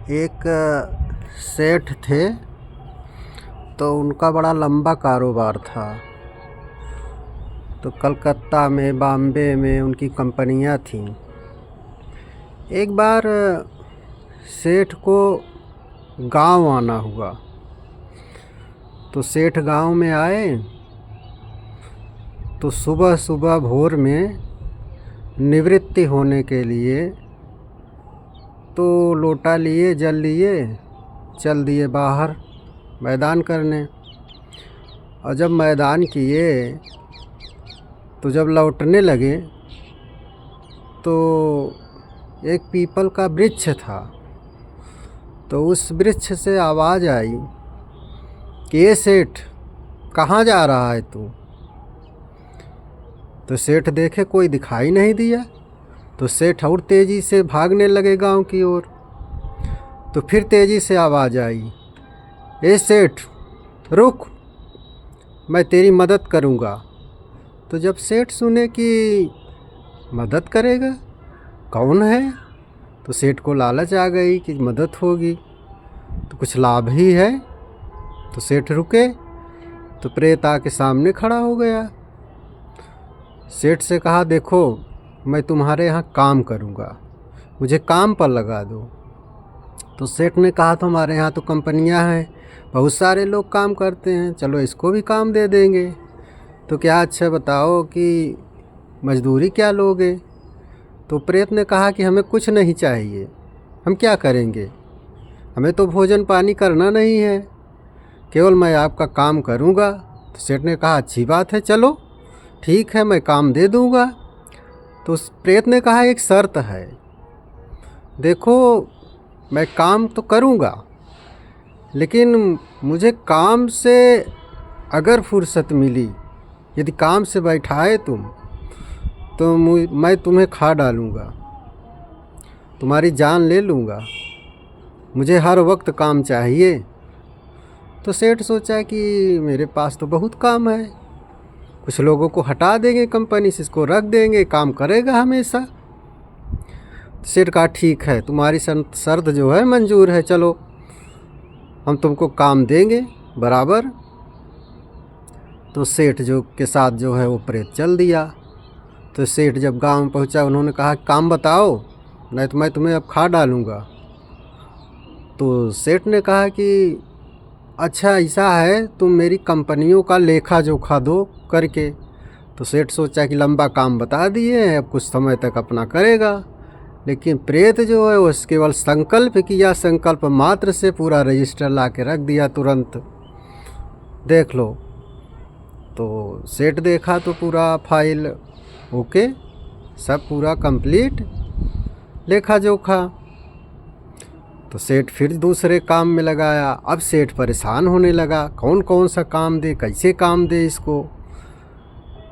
एक सेठ थे, तो उनका बड़ा लंबा कारोबार था। तो कलकत्ता में, बॉम्बे में उनकी कंपनियां थीं। एक बार सेठ को गांव आना हुआ, तो सेठ गांव में आए तो सुबह सुबह भोर में निवृत्ति होने के लिए तो लोटा लिए, जल लिए, चल दिए बाहर मैदान करने। और जब मैदान किए तो जब लौटने लगे तो एक पीपल का वृक्ष था, तो उस वृक्ष से आवाज़ आई कि ये सेठ, कहाँ जा रहा है तू? तो सेठ देखे कोई दिखाई नहीं दिया, तो सेठ और तेज़ी से भागने लगे गांव की ओर। तो फिर तेज़ी से आवाज़ आई, ए सेठ रुक, मैं तेरी मदद करूंगा। तो जब सेठ सुने कि मदद करेगा, कौन है, तो सेठ को लालच आ गई कि मदद होगी तो कुछ लाभ ही है। तो सेठ रुके तो प्रेत आके सामने खड़ा हो गया। सेठ से कहा, देखो मैं तुम्हारे यहाँ काम करूँगा, मुझे काम पर लगा दो। तो सेठ ने कहा, तो हमारे यहाँ तो कंपनियाँ हैं, बहुत सारे लोग काम करते हैं, चलो इसको भी काम दे देंगे। तो क्या अच्छा बताओ कि मजदूरी क्या लोगे? तो प्रेत ने कहा कि हमें कुछ नहीं चाहिए, हम क्या करेंगे, हमें तो भोजन पानी करना नहीं है, केवल मैं आपका काम करूँगा। तो सेठ ने कहा, अच्छी बात है, चलो ठीक है, मैं काम दे दूँगा। तो उस प्रेत ने कहा, एक शर्त है, देखो मैं काम तो करूँगा, लेकिन मुझे काम से अगर फुर्सत मिली, यदि काम से बैठाए तुम, तो मैं तुम्हें खा डालूँगा, तुम्हारी जान ले लूँगा, मुझे हर वक्त काम चाहिए। तो सेठ सोचा कि मेरे पास तो बहुत काम है, कुछ लोगों को हटा देंगे कंपनी से, इसको रख देंगे, काम करेगा हमेशा। सेठ कहा, ठीक है, तुम्हारी शर्त जो है मंजूर है, चलो हम तुमको काम देंगे बराबर। तो सेठ जो के साथ जो है वो प्रेत चल दिया। तो सेठ जब गांव में पहुंचा, उन्होंने कहा, काम बताओ, नहीं तो मैं तुम्हें अब खा डालूँगा। तो सेठ ने कहा कि अच्छा ऐसा है, तुम मेरी कंपनियों का लेखा जोखा दो करके। तो सेठ सोचा कि लंबा काम बता दिए हैं, अब कुछ समय तक अपना करेगा। लेकिन प्रेत जो है वो केवल संकल्प किया, संकल्प मात्र से पूरा रजिस्टर ला के रख दिया तुरंत, देख लो। तो सेठ देखा तो पूरा फाइल ओके, सब पूरा कंप्लीट लेखा जोखा। तो सेठ फिर दूसरे काम में लगाया। अब सेठ परेशान होने लगा, कौन कौन सा काम दे, कैसे काम दे इसको।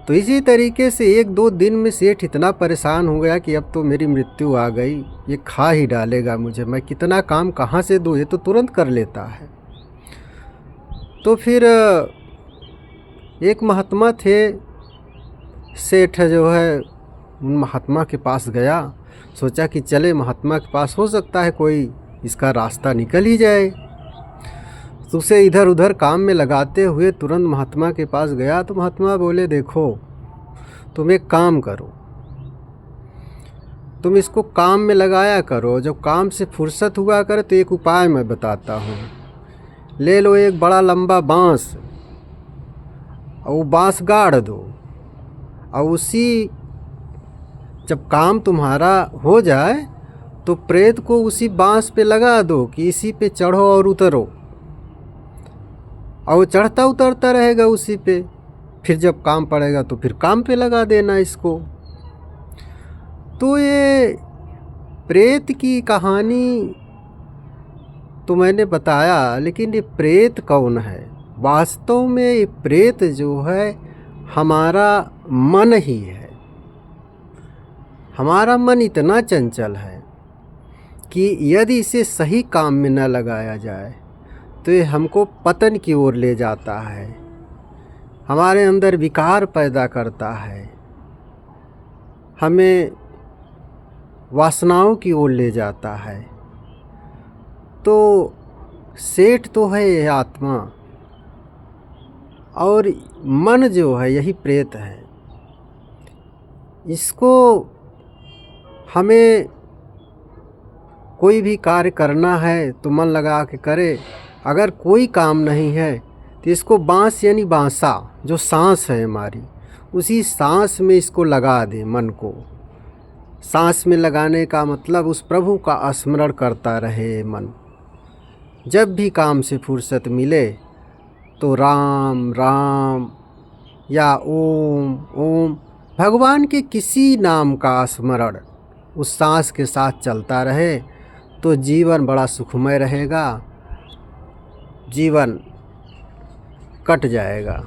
तो इसी तरीके से 1-2 दिन में सेठ इतना परेशान हो गया कि अब तो मेरी मृत्यु आ गई, ये खा ही डालेगा मुझे, मैं कितना काम कहाँ से दूँ, ये तो तुरंत कर लेता है। तो फिर एक महात्मा थे, सेठ जो है उन महात्मा के पास गया, सोचा कि चले महात्मा के पास, हो सकता है कोई इसका रास्ता निकल ही जाए। तो उसे इधर उधर काम में लगाते हुए तुरंत महात्मा के पास गया। तो महात्मा बोले, देखो तुम एक काम करो, तुम इसको काम में लगाया करो, जब काम से फुर्सत हुआ करे तो एक उपाय मैं बताता हूँ। ले लो एक बड़ा लंबा बांस, और वो बांस गाड़ दो, और उसी जब काम तुम्हारा हो जाए तो प्रेत को उसी बांस पे लगा दो कि इसी पे चढ़ो और उतरो, और वो चढ़ता उतरता रहेगा उसी पे। फिर जब काम पड़ेगा तो फिर काम पे लगा देना इसको। तो ये प्रेत की कहानी तो मैंने बताया, लेकिन ये प्रेत कौन है? वास्तव में ये प्रेत जो है हमारा मन ही है। हमारा मन इतना चंचल है कि यदि इसे सही काम में न लगाया जाए तो ये हमको पतन की ओर ले जाता है, हमारे अंदर विकार पैदा करता है, हमें वासनाओं की ओर ले जाता है। तो सेठ तो है यह आत्मा, और मन जो है यही प्रेत है। इसको हमें कोई भी कार्य करना है तो मन लगा के करे। अगर कोई काम नहीं है तो इसको बांस यानी बांसा, जो सांस है हमारी, उसी सांस में इसको लगा दे मन को। सांस में लगाने का मतलब उस प्रभु का स्मरण करता रहे मन। जब भी काम से फुर्सत मिले तो राम राम या ओम ओम, भगवान के किसी नाम का स्मरण उस सांस के साथ चलता रहे तो जीवन बड़ा सुखमय रहेगा, जीवन कट जाएगा।